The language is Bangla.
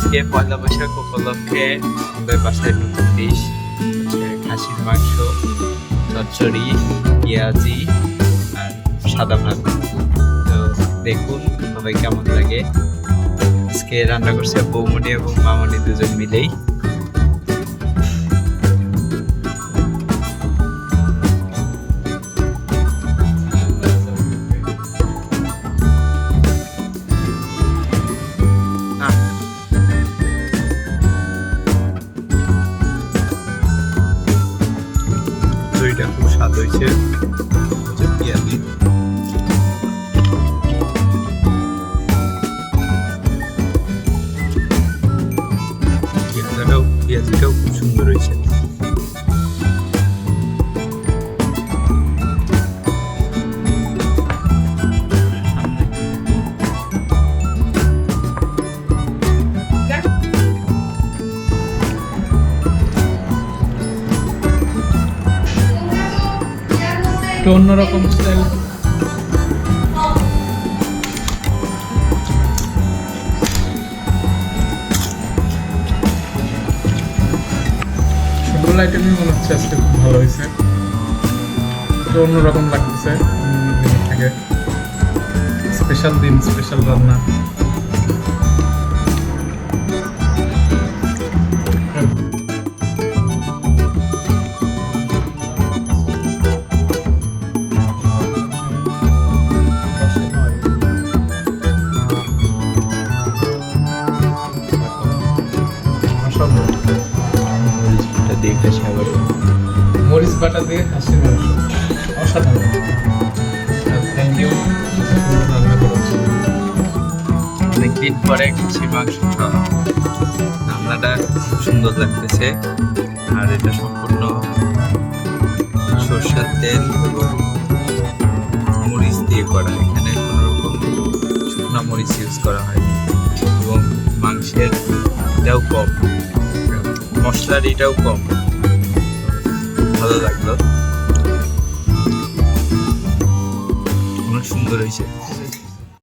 আজকে পয়লা বৈশাখ উপলক্ষে আমাদের বাসায় নতুন ডিশ খাসির মাংস, চচ্চড়ি, পেঁয়াজি আর সাদা ভাত। তো দেখুন সবাই কেমন লাগে। আজকে রান্না করছে বৌমনি এবং মামনি দুজন মিলেই। দইটা খুব স্বাদ হয়েছে। পেঁয়াজি পেঁয়াজিটাও খুব সুন্দর হয়েছে। অন্যরকম স্টাইল। সবগুলো আইটেমই মনে হচ্ছে আজকে খুব ভালো হয়েছে, একটু অন্যরকম লাগতেছে দিনের থেকে। স্পেশাল দিন, স্পেশাল রান্না। মরিচ বাটা দিয়ে খাসির মাংস অসাধারণ। থ্যাংক ইউ রান্না করার জন্য। অনেকদিন পরে খাসির মাংস খাওয়া, রান্নাটা খুব সুন্দর লাগতেছে। আর এটা সম্পূর্ণ সরষের তেল এবং মরিচ দিয়ে করা, এখানে কোনো রকম শুকনো মরিচ ইউজ করা হয়নি। এবং মাংসের এটাও কম, মশলার এটাও কম। ভালো লাগলো, অনেক সুন্দর হয়েছে।